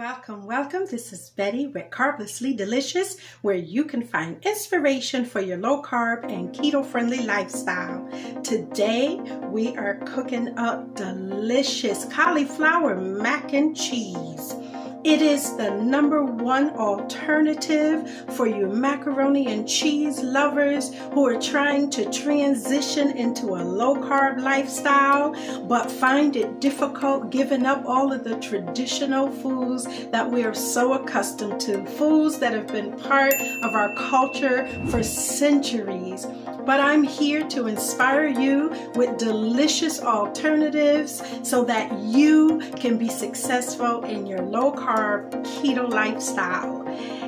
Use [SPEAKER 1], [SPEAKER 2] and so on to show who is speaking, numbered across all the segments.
[SPEAKER 1] welcome. This is Betty with Carblessly Delicious, where you can find inspiration for your low carb and keto friendly lifestyle. Today we are cooking up delicious cauliflower mac and cheese. It is the #1 alternative for you macaroni and cheese lovers who are trying to transition into a low carb lifestyle but find it difficult giving up all of the traditional foods that we are so accustomed to, foods that have been part of our culture for centuries. But I'm here to inspire you with delicious alternatives so that you can be successful in your low carb keto lifestyle.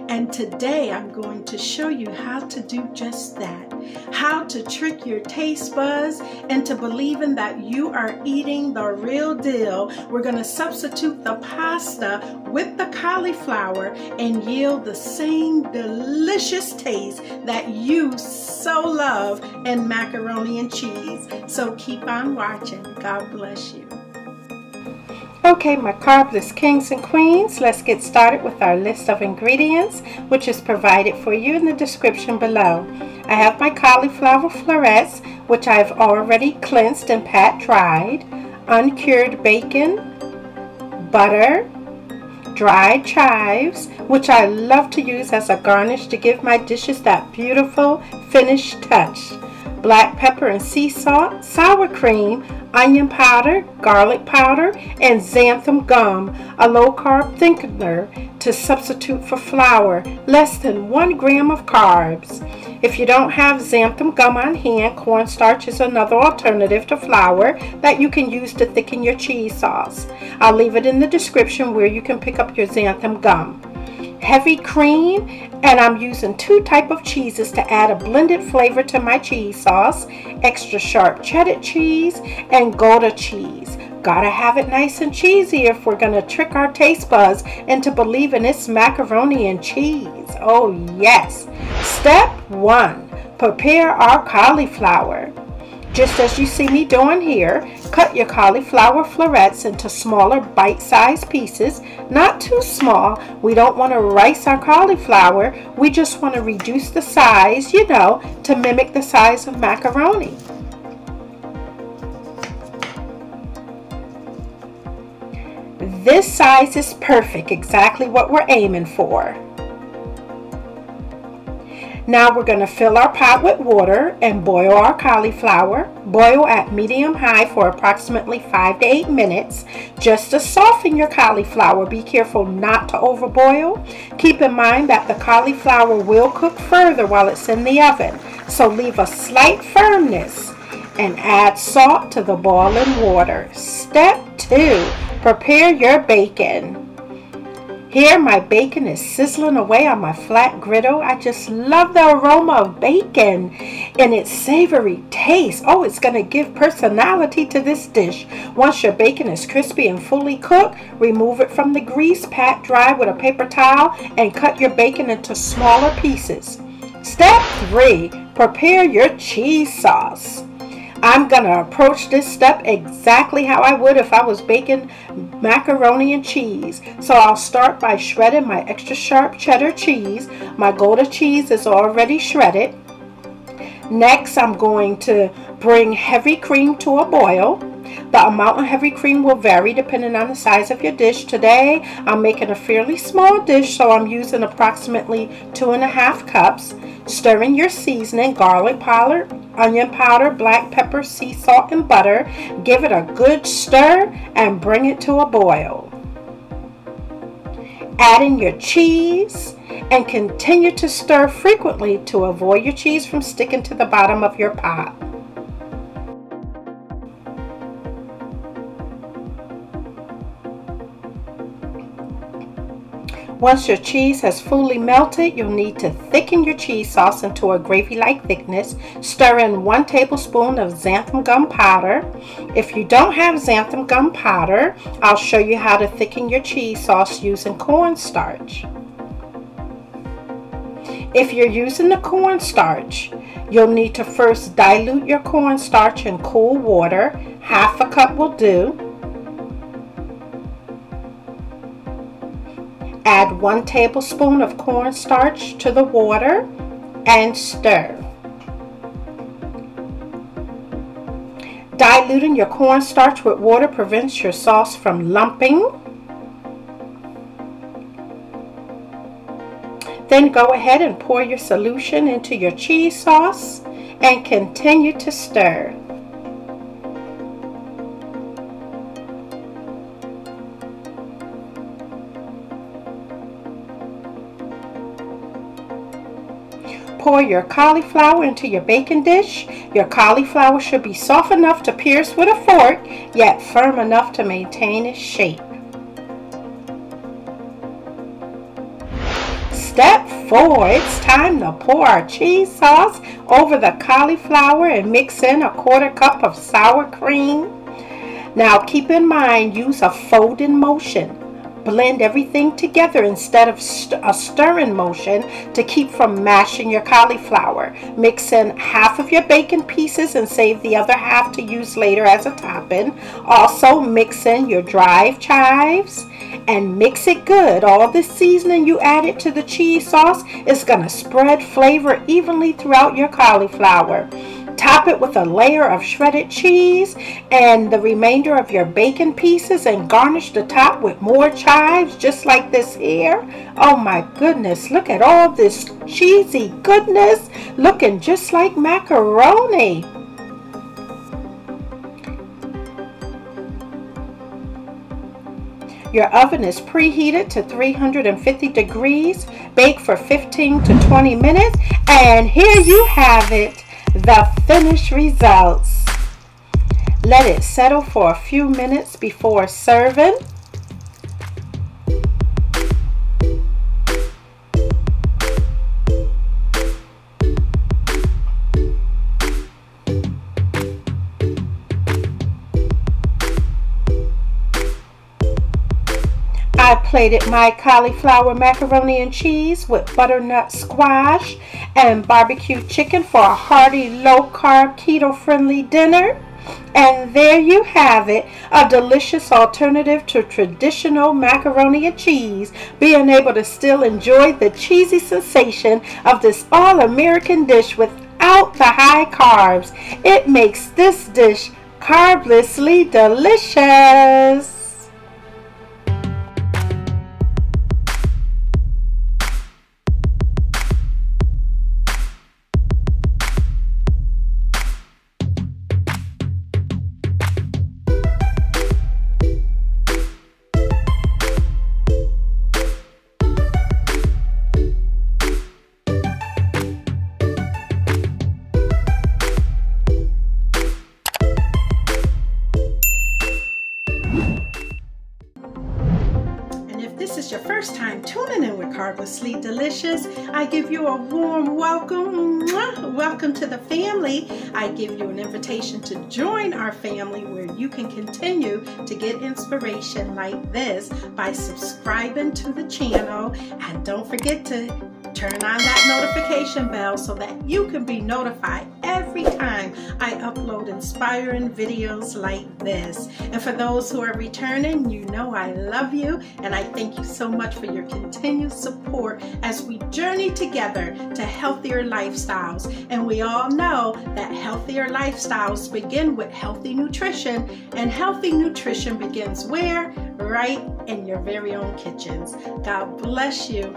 [SPEAKER 1] And today I'm going to show you how to do just that. How to trick your taste buds into believing that you are eating the real deal. We're going to substitute the pasta with the cauliflower and yield the same delicious taste that you so love in macaroni and cheese. So keep on watching. God bless you. Okay, my carbless kings and queens, let's get started with our list of ingredients, which is provided for you in the description below. I have my cauliflower florets, which I've already cleansed and pat dried, uncured bacon, butter, dried chives, which I love to use as a garnish to give my dishes that beautiful finished touch, black pepper and sea salt, sour cream, onion powder, garlic powder, and xanthan gum, a low-carb thickener to substitute for flour, less than 1 gram of carbs. If you don't have xanthan gum on hand, corn starch is another alternative to flour that you can use to thicken your cheese sauce. I'll leave it in the description where you can pick up your xanthan gum. Heavy cream, and I'm using 2 types of cheeses to add a blended flavor to my cheese sauce: extra sharp cheddar cheese and Gouda cheese. Gotta have it nice and cheesy if we're gonna trick our taste buds into believing it's macaroni and cheese. Oh yes. Step 1, prepare our cauliflower. Just as you see me doing here, cut your cauliflower florets into smaller bite-sized pieces, not too small. We don't want to rice our cauliflower. We just want to reduce the size, to mimic the size of macaroni. This size is perfect, exactly what we're aiming for. Now we're going to fill our pot with water and boil our cauliflower. Boil at medium-high for approximately 5 to 8 minutes. Just to soften your cauliflower, be careful not to overboil. Keep in mind that the cauliflower will cook further while it's in the oven, so leave a slight firmness and add salt to the boiling water. Step 2, prepare your bacon. Here my bacon is sizzling away on my flat griddle. I just love the aroma of bacon and its savory taste. Oh, it's going to give personality to this dish. Once your bacon is crispy and fully cooked, remove it from the grease, pat dry with a paper towel, and cut your bacon into smaller pieces. Step 3, prepare your cheese sauce. I'm going to approach this step exactly how I would if I was baking macaroni and cheese. So I'll start by shredding my extra sharp cheddar cheese. My Gouda cheese is already shredded. Next, I'm going to bring heavy cream to a boil. The amount of heavy cream will vary depending on the size of your dish. Today, I'm making a fairly small dish, so I'm using approximately 2.5 cups. Stir in your seasoning, garlic powder, onion powder, black pepper, sea salt, and butter. Give it a good stir and bring it to a boil. Add in your cheese and continue to stir frequently to avoid your cheese from sticking to the bottom of your pot. Once your cheese has fully melted, you'll need to thicken your cheese sauce into a gravy-like thickness. Stir in 1 tablespoon of Xanthan Gum Powder. If you don't have Xanthan Gum Powder, I'll show you how to thicken your cheese sauce using corn starch. If you're using the corn starch, you'll need to first dilute your corn starch in cool water. Half a cup will do. Add 1 tablespoon of cornstarch to the water and stir. Diluting your cornstarch with water prevents your sauce from lumping. Then go ahead and pour your solution into your cheese sauce and continue to stir. Pour your cauliflower into your baking dish. Your cauliflower should be soft enough to pierce with a fork, yet firm enough to maintain its shape. Step 4, it's time to pour our cheese sauce over the cauliflower and mix in a 1/4 cup of sour cream. Now keep in mind, use a folding motion. Blend everything together instead of a stirring motion to keep from mashing your cauliflower. Mix in half of your bacon pieces and save the other half to use later as a topping. Also mix in your dried chives and mix it good. All the seasoning you added to the cheese sauce is going to spread flavor evenly throughout your cauliflower. Top it with a layer of shredded cheese and the remainder of your bacon pieces and garnish the top with more chives just like this here. Oh my goodness, look at all this cheesy goodness looking just like macaroni. Your oven is preheated to 350 degrees. Bake for 15 to 20 minutes and here you have it. The finished results. Let it settle for a few minutes before serving. I plated my cauliflower macaroni and cheese with butternut squash and barbecue chicken for a hearty, low-carb, keto-friendly dinner. And there you have it, a delicious alternative to traditional macaroni and cheese, being able to still enjoy the cheesy sensation of this all-American dish without the high carbs. It makes this dish carblessly delicious. This is your first time tuning in with Carblessly Delicious. I give you a warm welcome. Welcome to the family. I give you an invitation to join our family where you can continue to get inspiration like this by subscribing to the channel. And don't forget to turn on that notification bell so that you can be notified every time I upload inspiring videos like this. And for those who are returning, you know I love you and I thank you so much for your continued support as we journey together to healthier lifestyles. And we all know that healthier lifestyles begin with healthy nutrition, and healthy nutrition begins where? Right in your very own kitchens. God bless you.